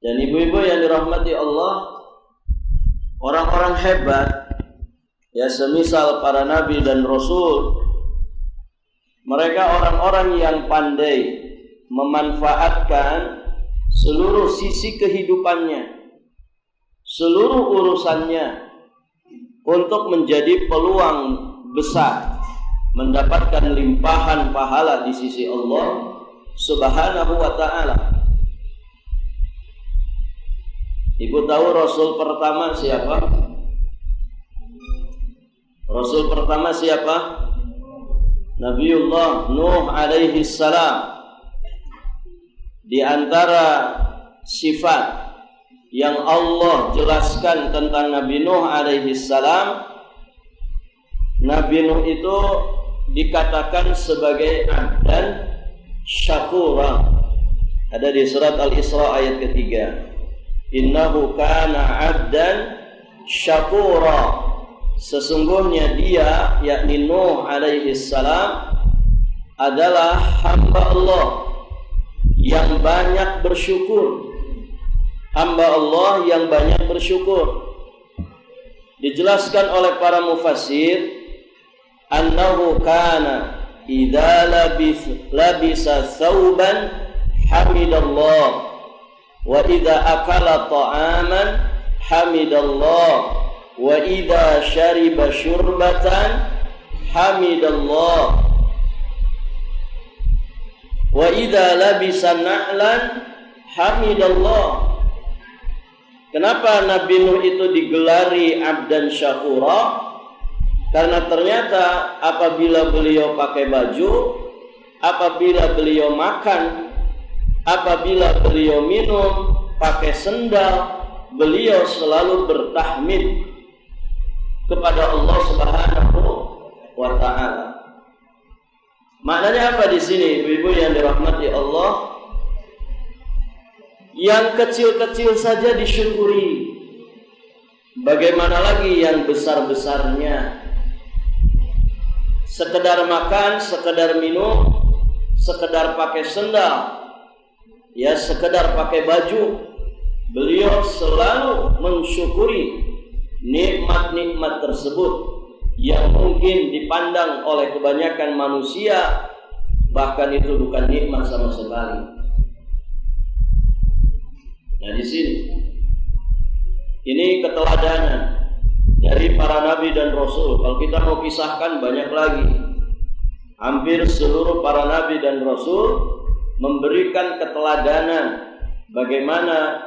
Dan ibu-ibu yang dirahmati Allah, orang-orang hebat, ya semisal para nabi dan rasul, mereka orang-orang yang pandai memanfaatkan seluruh sisi kehidupannya, seluruh urusannya untuk menjadi peluang besar mendapatkan limpahan pahala di sisi Allah Subhanahu wa ta'ala. Ibu tahu Rasul pertama siapa? Rasul pertama siapa? Nabiullah Nuh alaihi salam. Di antara sifat yang Allah jelaskan tentang Nabi Nuh alaihi salam, Nabi Nuh itu dikatakan sebagai abdan syakura. Ada di surat Al-Isra ayat ketiga. Innahu kana abdan syakura. Sesungguhnya dia, yakni Nuh alaihi salam, adalah hamba Allah yang banyak bersyukur. Hamba Allah yang banyak bersyukur. Dijelaskan oleh para mufassir, annahu kana idza labisa thawban hamidallah wa idza akala ta'aman hamidallah wa idza syariba syurbatan hamidallah wa idza labisa na'lan hamidallah. Kenapa Nabi Nuh itu digelari abdan syakura? Karena ternyata apabila beliau pakai baju, apabila beliau makan, apabila beliau minum, pakai sendal, beliau selalu bertahmid kepada Allah Subhanahu wa ta'ala. Maknanya apa di sini, ibu-ibu yang dirahmati Allah? Yang kecil-kecil saja disyukuri, bagaimana lagi yang besar-besarnya? Sekedar makan, sekedar minum, sekedar pakai sendal, ya sekedar pakai baju, beliau selalu mensyukuri nikmat-nikmat tersebut yang mungkin dipandang oleh kebanyakan manusia bahkan itu bukan nikmat sama sekali. Nah di sini ini keteladanan dari para nabi dan rasul. Kalau kita mau pisahkan banyak lagi. Hampir seluruh para nabi dan rasul memberikan keteladanan bagaimana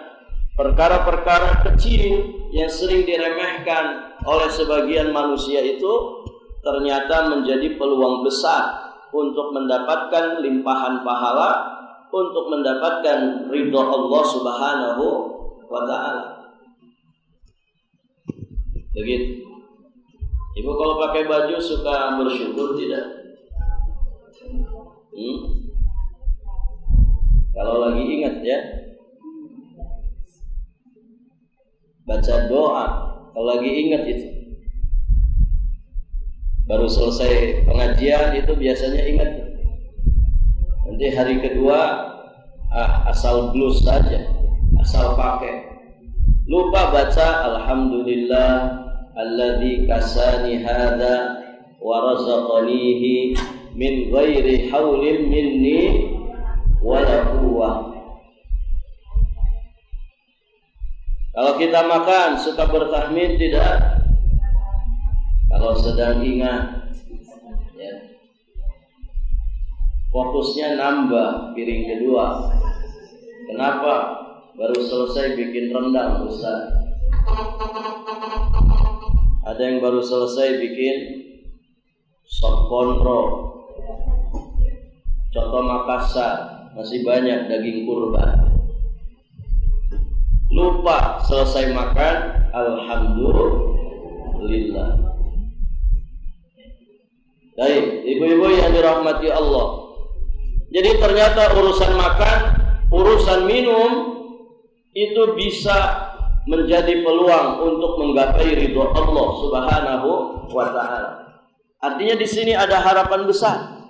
perkara-perkara kecil yang sering diremehkan oleh sebagian manusia itu ternyata menjadi peluang besar untuk mendapatkan limpahan pahala, untuk mendapatkan ridha Allah Subhanahu wa ta'ala. Begitu. Ibu kalau pakai baju suka bersyukur tidak? Kalau lagi ingat ya, baca doa. Kalau lagi ingat itu, baru selesai pengajian itu biasanya ingat. Nanti hari kedua asal blus saja, asal pakai. Lupa baca alhamdulillah alladzi kasani hadza wa razaqanihi min ghairi haulin minni wala quwwah. Kalau kita makan suka bertahmid tidak? Kalau sedang ingat ya, fokusnya nambah piring kedua. Kenapa? Baru selesai bikin rendang Ustaz. Ada yang baru selesai bikin sop kontrol, coto Makassar, masih banyak daging kurban. Lupa selesai makan, alhamdulillah. Baik, ibu-ibu yang dirahmati Allah. Jadi ternyata urusan makan, urusan minum itu bisa menjadi peluang untuk menggapai ridho Allah Subhanahu wa ta'ala. Artinya di sini ada harapan besar.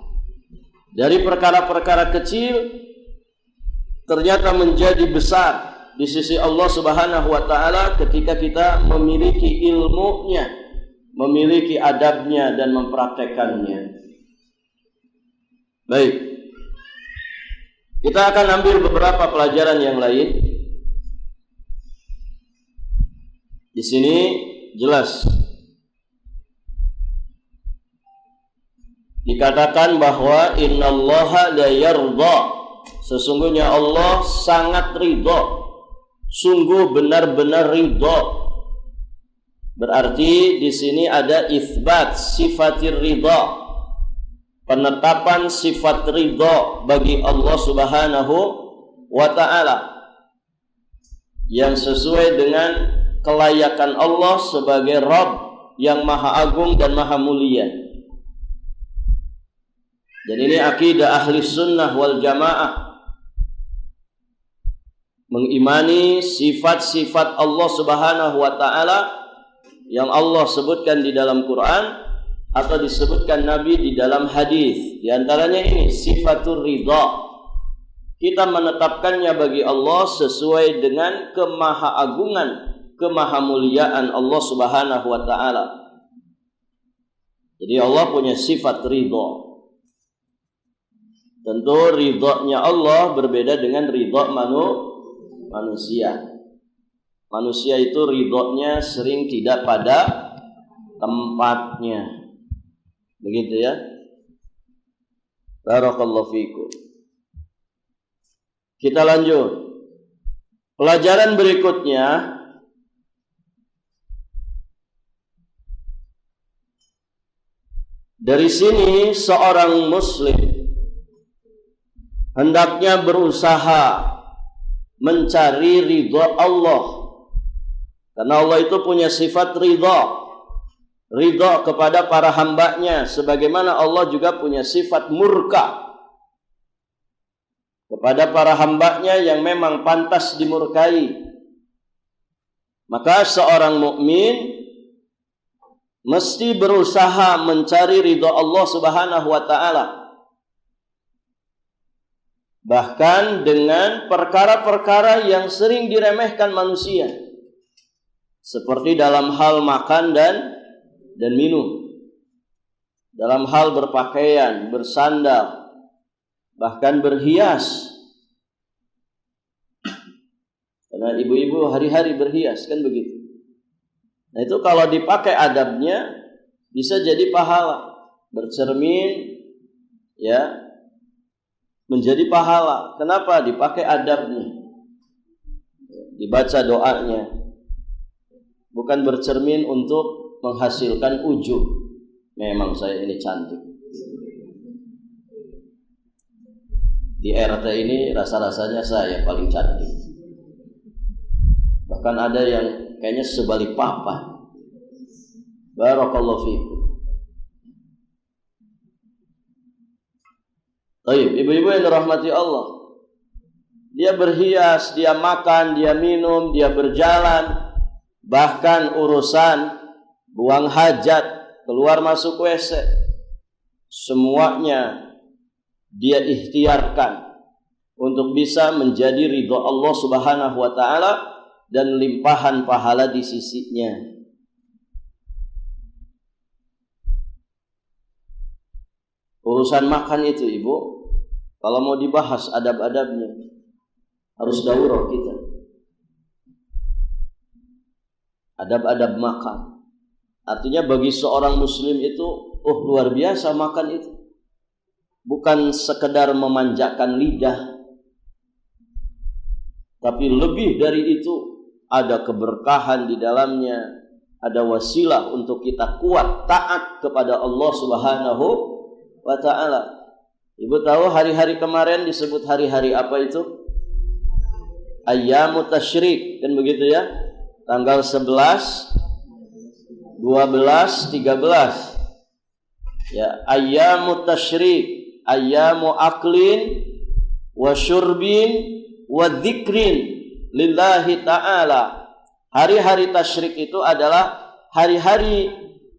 Dari perkara-perkara kecil ternyata menjadi besar di sisi Allah Subhanahu wa taala ketika kita memiliki ilmunya, memiliki adabnya dan mempraktekannya. Baik. Kita akan ambil beberapa pelajaran yang lain. Di sini jelas dikatakan bahwa innallaha la yarda, sesungguhnya Allah sangat ridha, sungguh benar-benar ridha. Berarti di sini ada itsbat sifatir ridha, penetapan sifat ridha bagi Allah Subhanahu wa taala yang sesuai dengan kelayakan Allah sebagai Rabb yang maha agung dan maha mulia. Dan ini akidah ahli sunnah wal jamaah, mengimani sifat-sifat Allah Subhanahu wa taala yang Allah sebutkan di dalam Quran atau disebutkan Nabi di dalam hadis. Di antaranya ini sifatur ridha. Kita menetapkannya bagi Allah sesuai dengan kemahaagungan, kemahamuliaan Allah Subhanahu wa taala. Jadi Allah punya sifat ridha. Tentu ridhonya Allah berbeda dengan ridho manusia. Manusia itu ridhonya sering tidak pada tempatnya. Begitu ya. Barakallahu fikum. Kita lanjut. Pelajaran berikutnya, dari sini seorang muslim hendaknya berusaha mencari ridha Allah, karena Allah itu punya sifat ridha kepada para hambanya, sebagaimana Allah juga punya sifat murka kepada para hambanya yang memang pantas dimurkai. Maka seorang mukmin mesti berusaha mencari ridha Allah Subhanahu wa taala, bahkan dengan perkara-perkara yang sering diremehkan manusia, seperti dalam hal makan dan minum, dalam hal berpakaian, bersandal, bahkan berhias. Karena ibu-ibu hari-hari berhias, kan begitu. Nah itu kalau dipakai adabnya bisa jadi pahala, bercermin ya, menjadi pahala. Kenapa? Dipakai adabnya, dibaca doanya, bukan bercermin untuk menghasilkan ujub. Memang saya ini cantik, di RT ini rasa-rasanya saya paling cantik. Bahkan ada yang kayaknya sebalik papa. Barakallahu fikum. Baik, ibu-ibu yang dirahmati Allah, dia berhias, dia makan, dia minum, dia berjalan, bahkan urusan buang hajat, keluar masuk WC, semuanya dia ikhtiarkan untuk bisa menjadi ridha Allah Subhanahu wa taala dan limpahan pahala di sisinya. Urusan makan itu, ibu, kalau mau dibahas adab-adabnya harus daurah kita. Adab-adab makan. Artinya bagi seorang muslim itu, luar biasa makan itu. Bukan sekedar memanjakan lidah, tapi lebih dari itu, ada keberkahan di dalamnya, ada wasilah untuk kita kuat taat kepada Allah Subhanahu wa ta'ala. Ibu tahu hari-hari kemarin disebut hari-hari apa itu? Ayyamut Tasyrik, kan begitu ya? Tanggal 11, 12, 13. Ya, Ayyamut Tasyrik, ayyamu aklin wa syurbin wa dzikrin lillahi ta'ala. Hari-hari tasyrik itu adalah hari-hari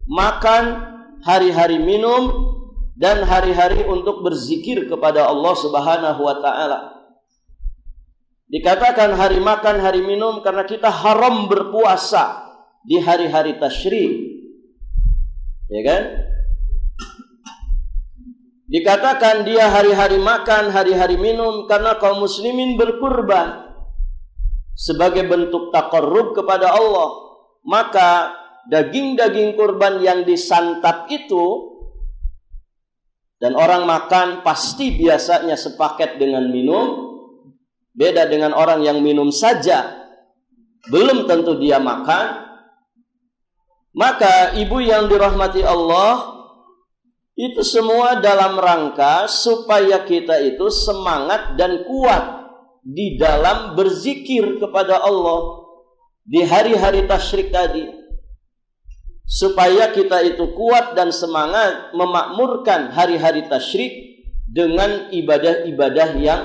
makan, hari-hari minum, dan hari-hari untuk berzikir kepada Allah Subhanahu wa ta'ala. Dikatakan hari makan, hari minum karena kita haram berpuasa di hari-hari tasyrik. Ya kan? Dikatakan dia hari-hari makan, hari-hari minum karena kaum muslimin berkurban sebagai bentuk taqarrub kepada Allah. Maka daging-daging kurban yang disantap itu, dan orang makan pasti biasanya sepaket dengan minum. Beda dengan orang yang minum saja, belum tentu dia makan. Maka ibu yang dirahmati Allah, itu semua dalam rangka supaya kita itu semangat dan kuat di dalam berzikir kepada Allah di hari-hari tasyrik tadi. Supaya kita itu kuat dan semangat memakmurkan hari-hari tasyrik dengan ibadah-ibadah yang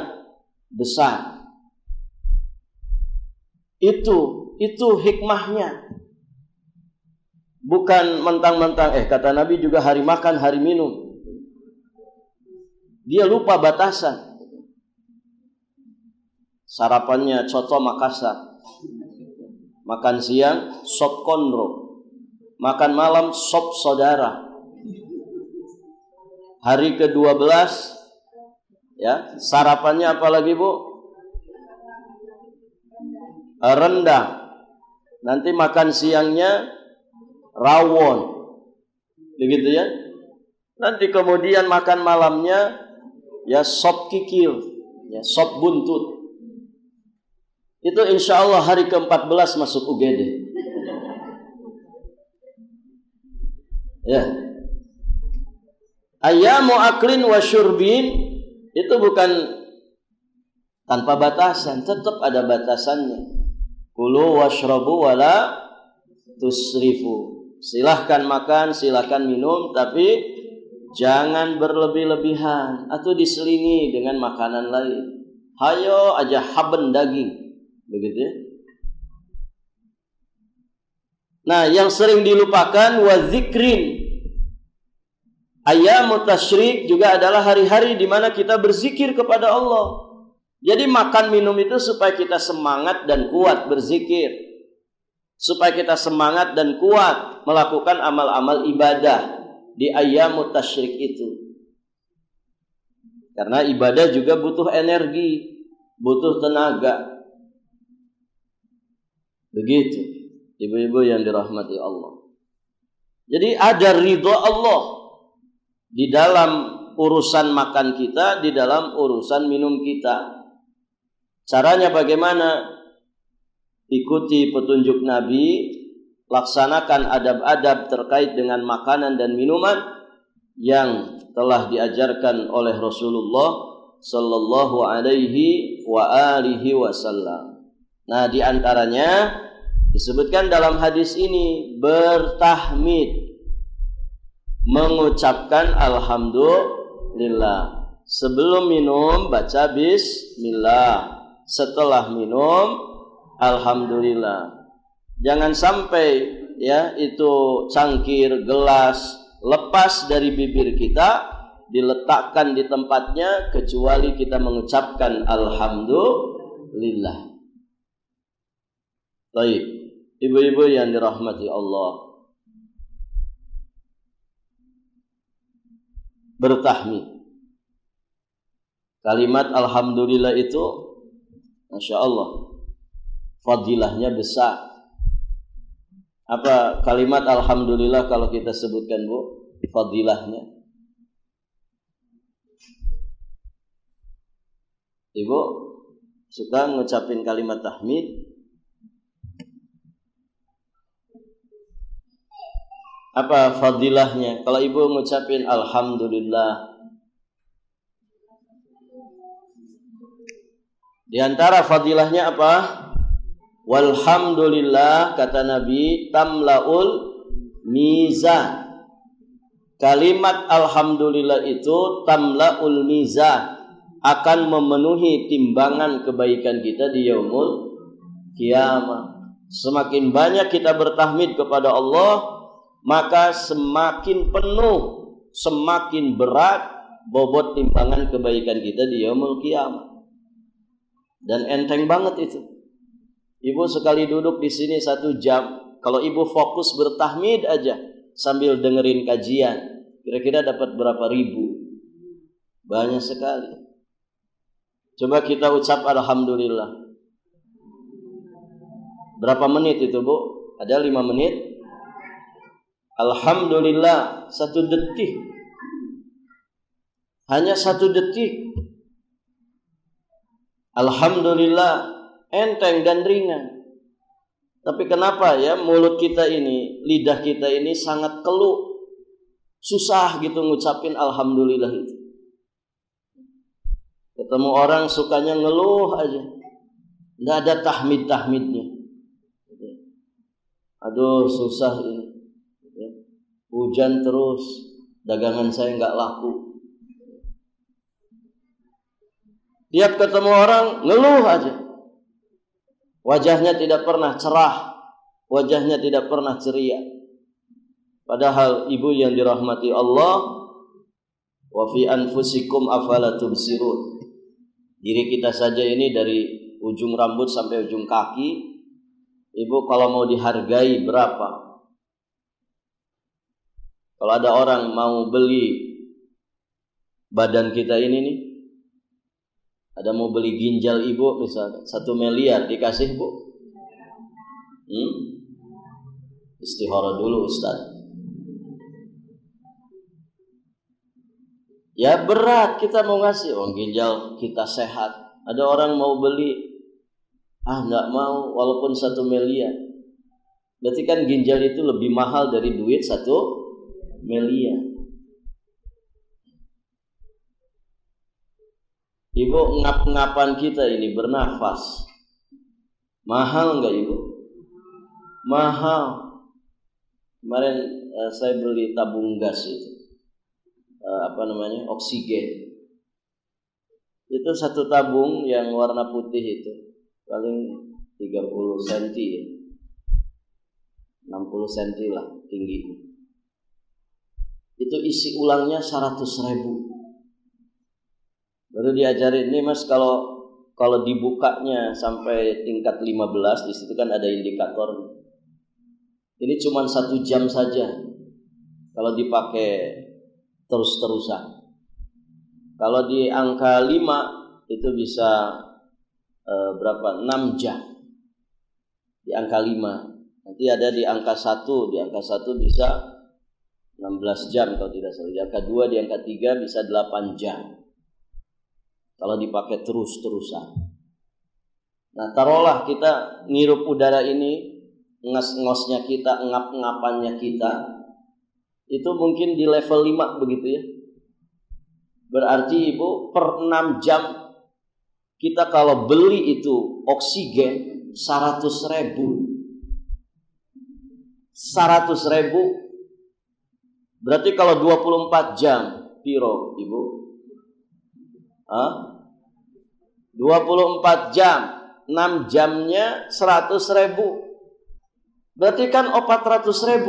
besar. Itu hikmahnya. Bukan mentang-mentang kata Nabi juga hari makan, hari minum. Dia lupa batasan. Sarapannya coto Makassar. Makan siang sop kondro. Makan malam sop saudara. Hari ke-12 ya, sarapannya apa lagi, Bu? Rendang. Nanti makan siangnya rawon. Begitu ya. Nanti kemudian makan malamnya ya sop kikil, ya sop buntut. Itu insya Allah hari ke-14 masuk UGD. Ya. Ayyamu aklin wa syurbin itu bukan tanpa batasan, tetap ada batasannya. Kulu washrabu wala tusrifu. Silahkan makan, silahkan minum, tapi jangan berlebih-lebihan atau diselingi dengan makanan lain. Hayo aja haben daging, begitu ya. Nah, yang sering dilupakan wa zikrin. Ayyamut tasyrik juga adalah hari-hari di mana kita berzikir kepada Allah. Jadi makan minum itu supaya kita semangat dan kuat berzikir. Supaya kita semangat dan kuat melakukan amal-amal ibadah di ayyamut tasyrik itu. Karena ibadah juga butuh energi, butuh tenaga. Begitu, ibu-ibu yang dirahmati Allah. Jadi ada ridha Allah di dalam urusan makan kita, di dalam urusan minum kita. Caranya bagaimana? Ikuti petunjuk Nabi, laksanakan adab-adab terkait dengan makanan dan minuman yang telah diajarkan oleh Rasulullah sallallahu alaihi wa alihi wasallam. Nah, di antaranya disebutkan dalam hadis ini bertahmid, mengucapkan alhamdulillah. Sebelum minum baca bismillah. Setelah minum alhamdulillah. Jangan sampai ya itu cangkir, gelas lepas dari bibir kita, diletakkan di tempatnya kecuali kita mengucapkan alhamdulillah. Baik, ibu-ibu yang dirahmati Allah, bertahmid. Kalimat alhamdulillah itu Masya Allah, fadilahnya besar. Apa kalimat alhamdulillah kalau kita sebutkan, Bu? Fadilahnya. Ibu suka ngucapin kalimat tahmid? Apa fadilahnya? Kalau ibu ngucapin alhamdulillah, di antara fadilahnya apa? Walhamdulillah, kata Nabi, tamlaul mizan. Kalimat alhamdulillah itu tamlaul mizan, akan memenuhi timbangan kebaikan kita di yaumul kiamat. Semakin banyak kita bertahmid kepada Allah, maka semakin penuh, semakin berat bobot timbangan kebaikan kita di yaumul kiamat. Dan enteng banget itu. Ibu sekali duduk di sini 1 jam, kalau ibu fokus bertahmid aja sambil dengerin kajian, kira-kira dapat berapa ribu? Banyak sekali. Coba kita ucap alhamdulillah. Berapa menit itu, Bu? Ada 5 menit? Alhamdulillah 1 detik. Hanya 1 detik. Alhamdulillah enteng dan ringan. Tapi kenapa ya mulut kita ini, lidah kita ini sangat keluh, susah gitu ngucapin alhamdulillah itu. Ketemu orang sukanya ngeluh aja, nggak ada tahmid-tahmidnya. Aduh susah ini, hujan terus, dagangan saya nggak laku. Tiap ketemu orang ngeluh aja. Wajahnya tidak pernah cerah, wajahnya tidak pernah ceria. Padahal ibu yang dirahmati Allah, wa fi anfusikum afala tubsirun. Diri kita saja ini dari ujung rambut sampai ujung kaki, ibu kalau mau dihargai berapa? Kalau ada orang mau beli badan kita ini nih, ada mau beli ginjal ibu misalnya 1 miliar dikasih, Bu? Istihara dulu Ustaz. Ya berat kita mau ngasih, ginjal kita sehat. Ada orang mau beli, nggak mau walaupun 1 miliar. Berarti kan ginjal itu lebih mahal dari duit 1 miliar. Ibu, ngap-ngapan kita ini bernafas mahal nggak Ibu? Mahal. Kemarin saya beli tabung gas itu, oksigen. Itu 1 tabung yang warna putih itu paling 30 cm ya, 60 cm lah tingginya. Itu isi ulangnya 100.000. Baru diajarin nih Mas, kalau dibukanya sampai tingkat 15, di situ kan ada indikator. Ini cuma 1 jam saja kalau dipakai terus-terusan. Kalau di angka 5 itu bisa 6 jam. Di angka 5. Nanti ada di angka 1, di angka 1 bisa 16 jam kalau tidak salah. Di angka 2, di angka 3 bisa 8 jam. Kalau dipakai terus-terusan. Nah, taruhlah kita ngirup udara ini, nges-ngosnya kita, ngap-ngapannya kita, itu mungkin di level 5 begitu ya. Berarti Ibu per 6 jam kita kalau beli itu oksigen 100.000. 100.000 berarti kalau 24 jam piro Ibu? 24 jam, 6 jamnya 100.000. Berarti kan 400.000.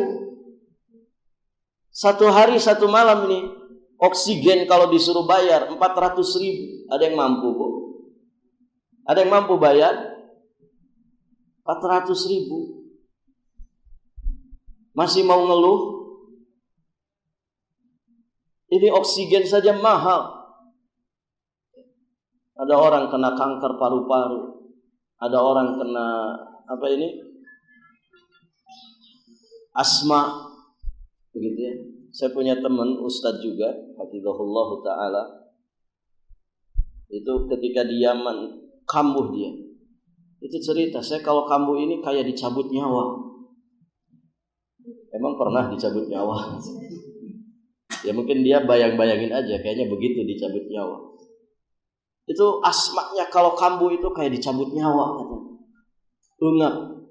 1 hari 1 malam ini oksigen kalau disuruh bayar 400.000. Ada yang mampu, Bu? Ada yang mampu bayar? 400.000. Masih mau ngeluh? Ini oksigen saja mahal. Ada orang kena kanker paru-paru, ada orang kena asma, begitu ya. Saya punya teman Ustadz juga, hafizahullah taala. Itu ketika di Yaman kambuh dia. Itu cerita, saya kalau kambuh ini kayak dicabut nyawa. Emang pernah dicabut nyawa? Ya mungkin dia bayang-bayangin aja, kayaknya begitu dicabut nyawa. Itu asmaknya kalau kambuh itu kayak dicabut nyawa, ungap.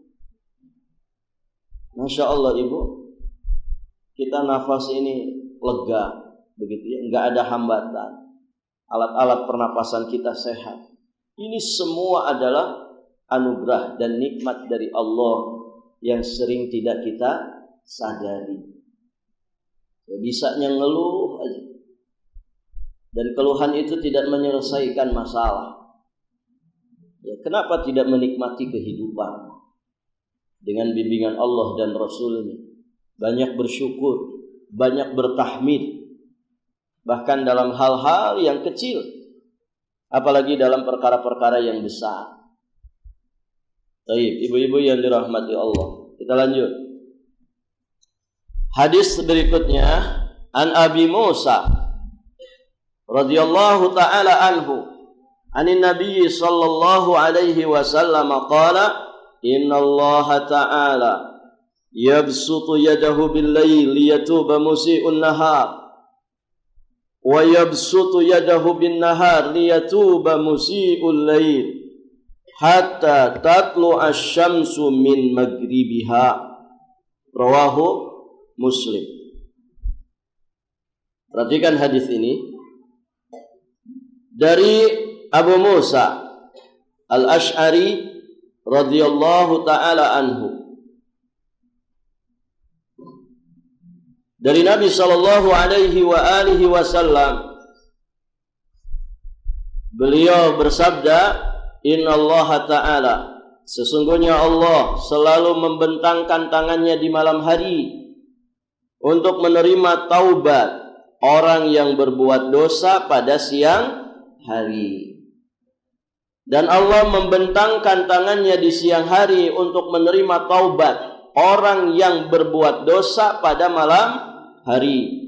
Masya Allah Ibu, kita nafas ini lega, begitu ya, nggak ada hambatan. Alat-alat pernapasan kita sehat. Ini semua adalah anugerah dan nikmat dari Allah yang sering tidak kita sadari. Ya, bisanya ngeluh aja. Dan keluhan itu tidak menyelesaikan masalah. Ya, kenapa tidak menikmati kehidupan dengan bimbingan Allah dan Rasul-Nya? Banyak bersyukur, banyak bertahmid, bahkan dalam hal-hal yang kecil, apalagi dalam perkara-perkara yang besar. Baik, ibu-ibu yang dirahmati Allah, kita lanjut. Hadis berikutnya, an Abi Musa radhiyallahu taala anhu, anin Nabi sallallahu alaihi wasallam qala, inna Allah ta'ala yabsutu yadahu bil-lail liyatuba musii'un nahar wa yabsutu yadahu bin-nahar liyatuba musii'ul lail hatta tatlu asy-syamsu min maghribiha. Rawahu Muslim. Perhatikan hadis ini dari Abu Musa Al-Asy'ari radhiyallahu ta'ala anhu, dari Nabi sallallahu alaihi wa alihi wasallam, beliau bersabda, innallaha ta'ala, sesungguhnya Allah selalu membentangkan tangannya di malam hari untuk menerima taubat orang yang berbuat dosa pada siang hari. Dan Allah membentangkan tangannya di siang hari untuk menerima taubat orang yang berbuat dosa pada malam hari.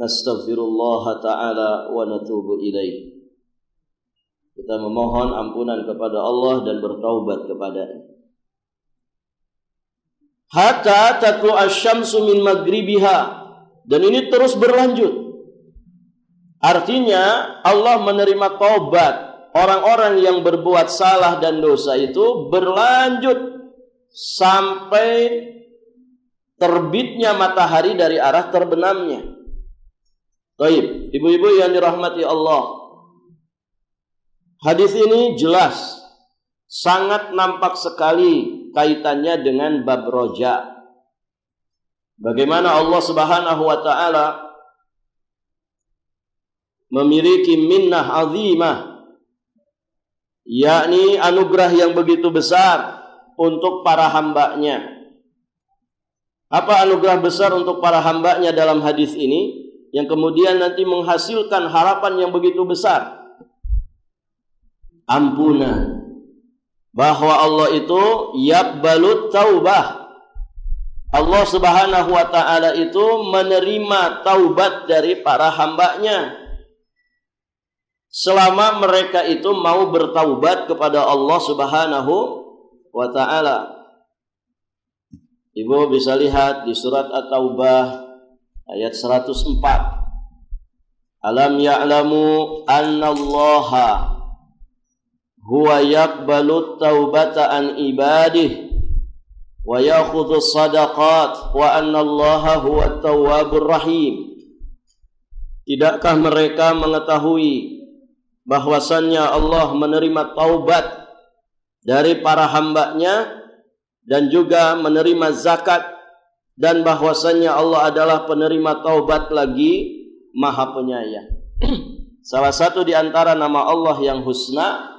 Nastaghfirullah ta'ala wa natubu ilaih. Kita memohon ampunan kepada Allah dan bertaubat kepada-Nya. Hatta tatlu asy-syamsu min maghribiha, dan ini terus berlanjut. Artinya Allah menerima taubat orang-orang yang berbuat salah dan dosa itu berlanjut sampai terbitnya matahari dari arah terbenamnya. Baik, ibu-ibu yang dirahmati Allah, hadis ini jelas, sangat nampak sekali kaitannya dengan bab roja. Bagaimana Allah Subhanahu wa ta'ala memiliki minnah azimah, yakni anugerah yang begitu besar untuk para hamba-Nya. Apa anugerah besar untuk para hamba-Nya dalam hadis ini, yang kemudian nanti menghasilkan harapan yang begitu besar? Ampunan. Bahwa Allah itu yaqbalut taubah. Allah Subhanahu wa ta'ala itu menerima taubat dari para hamba-Nya selama mereka itu mau bertaubat kepada Allah Subhanahu wa ta'ala. Ibu bisa lihat di surat At-Taubah ayat 104. Alam ya'lamu annallaha huwa yaqbalut taubata an ibadih wa yakhudhu sadaqat wa annallaha huwa tawwabur rahim. Tidakkah mereka mengetahui bahwasannya Allah menerima taubat dari para hamba-Nya dan juga menerima zakat, dan bahwasannya Allah adalah penerima taubat lagi Maha Penyayang. Salah satu di antara nama Allah yang husna,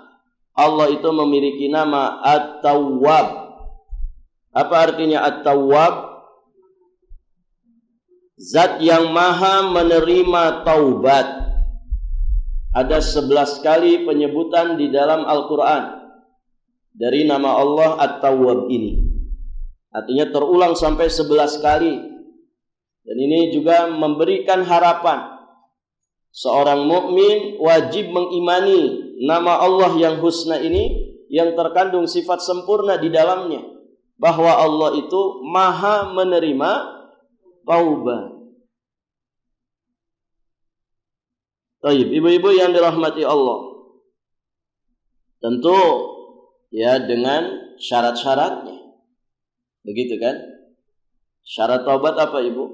Allah itu memiliki nama At-Tawwab. Apa artinya At-Tawwab? Zat yang maha menerima taubat. Ada 11 kali penyebutan di dalam Al-Quran dari nama Allah At-Tawwab ini. Artinya terulang sampai 11 kali. Dan ini juga memberikan harapan. Seorang mukmin wajib mengimani nama Allah yang husna ini, yang terkandung sifat sempurna di dalamnya, bahwa Allah itu maha menerima taubat. Baik, ibu-ibu yang dirahmati Allah, tentu ya dengan syarat-syaratnya. Begitu kan? Syarat taubat apa, Ibu?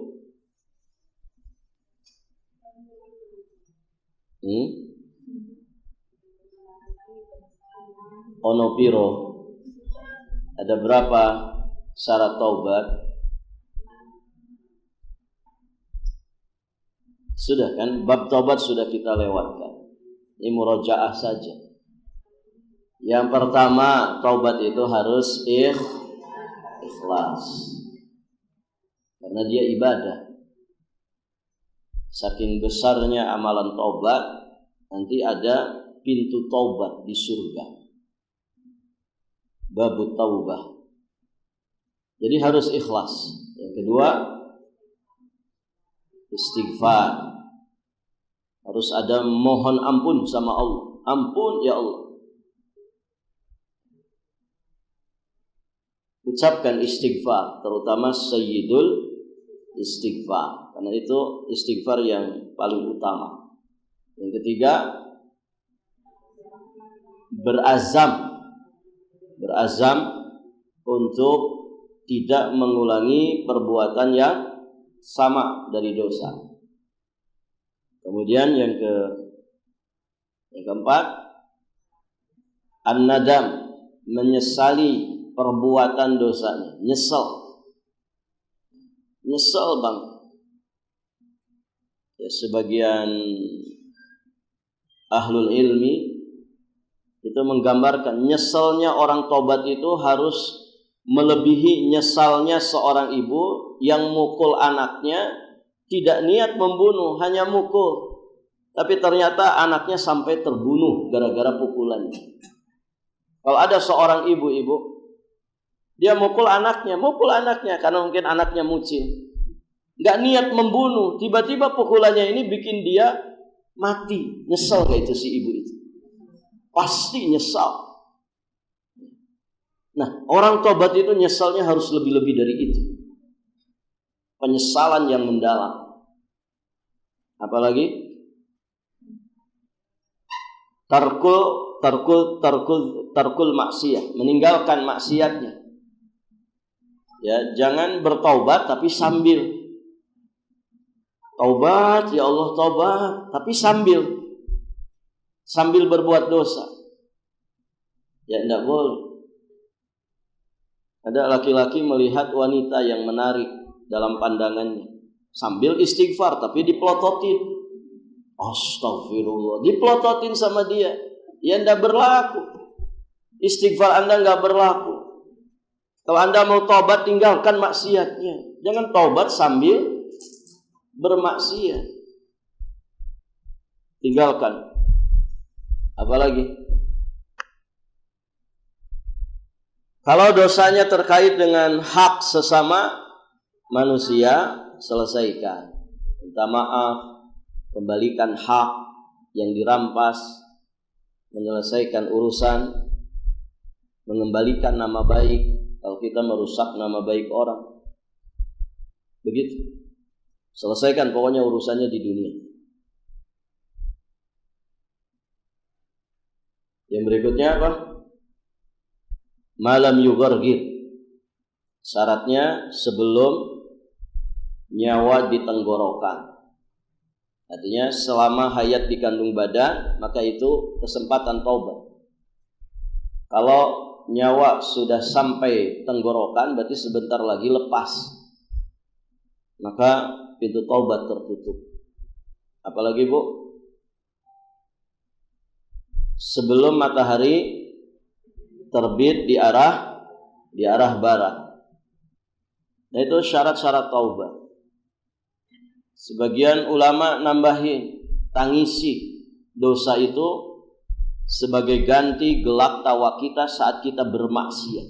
Ono piro? Ada berapa syarat taubat? Sudah kan? Bab taubat sudah kita lewatkan. Ini murojaah saja. Yang pertama, taubat itu harus ikhlas. Karena dia ibadah. Saking besarnya amalan taubat, nanti ada pintu taubat di surga. Babut taubah. Jadi harus ikhlas. Yang kedua, istighfar. Harus ada mohon ampun sama Allah. Ampun ya Allah. Ucapkan istighfar, terutama sayyidul istighfar. Karena itu istighfar yang paling utama. Yang ketiga, berazam untuk tidak mengulangi perbuatan yang sama dari dosa. Kemudian yang keempat, an-nadam, menyesali perbuatan dosanya, nyesel bang. Ya, sebagian ahlul ilmi itu menggambarkan nyeselnya orang tobat itu harus melebihi nyesalnya seorang ibu yang mukul anaknya, tidak niat membunuh, hanya mukul, tapi ternyata anaknya sampai terbunuh gara-gara pukulannya. Kalau ada seorang ibu-ibu, dia mukul anaknya karena mungkin anaknya mucin, nggak niat membunuh, tiba-tiba pukulannya ini bikin dia mati, nyesel gak itu si ibu itu? Pasti nyesal. Nah, orang tobat itu nyesalnya harus lebih-lebih dari itu, penyesalan yang mendalam. Apalagi tarkul maksiat, meninggalkan maksiatnya. Ya, jangan bertaubat tapi sambil taubat, ya Allah taubat, tapi sambil berbuat dosa. Ya, tidak boleh. Ada laki-laki melihat wanita yang menarik dalam pandangannya, sambil istighfar tapi dipelototin. Astagfirullah, dipelototin sama dia. Ya, tidak berlaku. Istighfar Anda tidak berlaku. Kalau Anda mau taubat, tinggalkan maksiatnya. Jangan taubat sambil bermaksiat. Tinggalkan. Apalagi? Kalau dosanya terkait dengan hak sesama manusia, selesaikan. Minta maaf, kembalikan hak yang dirampas, menyelesaikan urusan, mengembalikan nama baik. Kalau kita merusak nama baik orang, begitu. Selesaikan pokoknya urusannya di dunia. Yang berikutnya apa? Malam yughargir. Syaratnya sebelum nyawa di tenggorokan. Artinya selama hayat di kandung badan, maka itu kesempatan taubat. Kalau nyawa sudah sampai tenggorokan, berarti sebentar lagi lepas, maka pintu taubat tertutup. Apalagi Bu? Sebelum matahari terbit di arah barat. Nah, itu syarat-syarat taubat. Sebagian ulama nambahin, tangisi dosa itu sebagai ganti gelak tawa kita saat kita bermaksiat.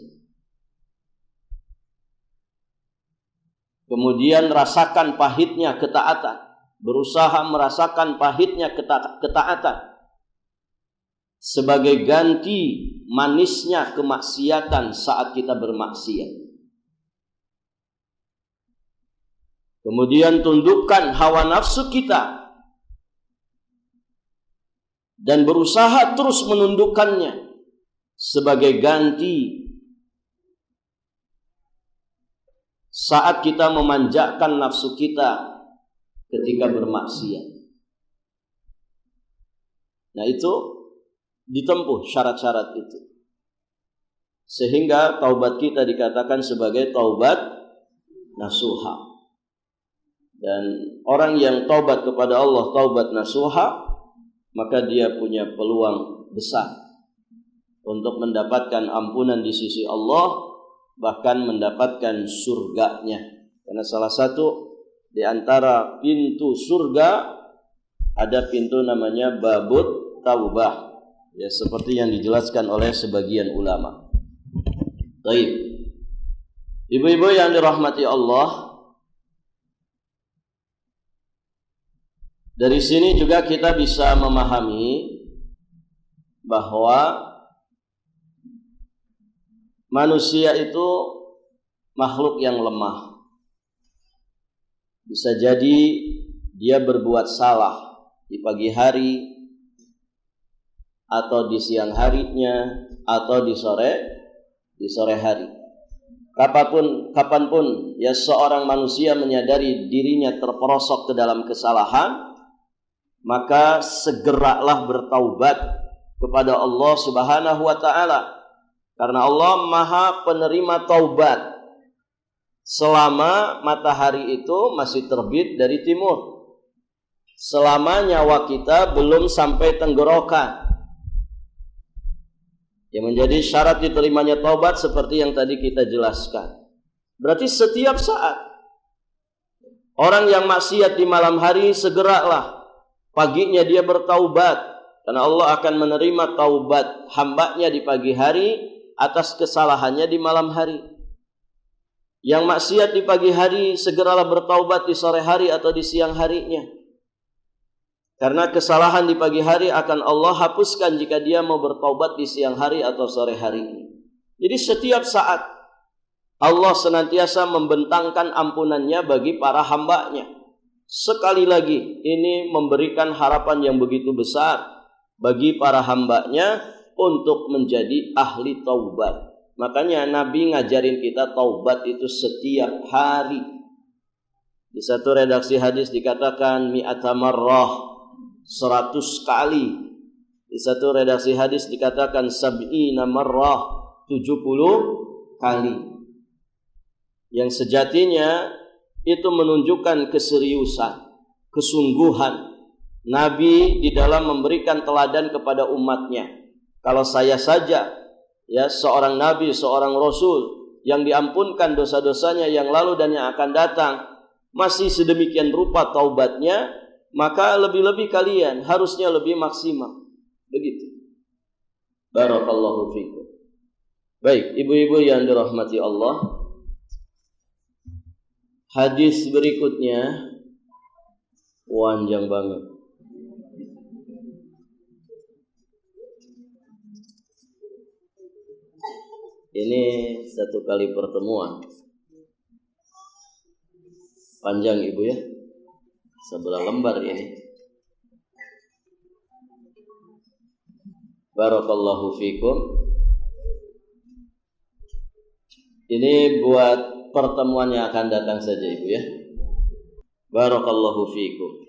Kemudian rasakan pahitnya ketaatan, berusaha merasakan pahitnya ketaatan sebagai ganti manisnya kemaksiatan saat kita bermaksiat. Kemudian tundukkan hawa nafsu kita dan berusaha terus menundukkannya sebagai ganti saat kita memanjakan nafsu kita ketika bermaksiat. Nah, itu ditempuh syarat-syarat itu, sehingga taubat kita dikatakan sebagai taubat nasuha. Dan orang yang taubat kepada Allah, taubat nasuha, maka dia punya peluang besar untuk mendapatkan ampunan di sisi Allah, bahkan mendapatkan surganya. Karena salah satu di antara pintu surga ada pintu namanya babut taubah, ya, seperti yang dijelaskan oleh sebagian ulama. Baik, ibu-ibu yang dirahmati Allah, dari sini juga kita bisa memahami bahwa manusia itu makhluk yang lemah. Bisa jadi dia berbuat salah di pagi hari, atau di siang harinya, atau di sore hari. Kapanpun ya seorang manusia menyadari dirinya terperosok ke dalam kesalahan, maka segeralah bertaubat kepada Allah Subhanahu wa taala. Karena Allah Maha penerima taubat selama matahari itu masih terbit dari timur, selama nyawa kita belum sampai tenggorokan. Yang menjadi syarat diterimanya taubat seperti yang tadi kita jelaskan. Berarti setiap saat orang yang maksiat di malam hari, segeralah paginya dia bertaubat, karena Allah akan menerima taubat hambanya di pagi hari atas kesalahannya di malam hari. Yang maksiat di pagi hari, segeralah bertaubat di sore hari atau di siang harinya, karena kesalahan di pagi hari akan Allah hapuskan jika dia mau bertaubat di siang hari atau sore hari ini. Jadi setiap saat Allah senantiasa membentangkan ampunannya bagi para hambanya. Sekali lagi, ini memberikan harapan yang begitu besar bagi para hambanya untuk menjadi ahli taubat. Makanya Nabi ngajarin kita taubat itu setiap hari. Di satu redaksi hadis dikatakan mi'ata marrah, 100 kali. Di satu redaksi hadis dikatakan sab'ina marrah, 70 kali. Yang sejatinya itu menunjukkan keseriusan, kesungguhan Nabi di dalam memberikan teladan kepada umatnya. Kalau saya saja, ya, seorang Nabi, seorang Rasul yang diampunkan dosa-dosanya yang lalu dan yang akan datang, masih sedemikian rupa taubatnya, maka lebih-lebih kalian harusnya lebih maksimal. Begitu. Barakallahu fikum. Baik, ibu-ibu yang dirahmati Allah, hadis berikutnya panjang banget. Ini satu kali pertemuan. Panjang ibu ya. Sebelah lembar ini. Barakallahu fikum. Ini buat pertemuan yang akan datang saja ibu ya. Barakallahu fikum.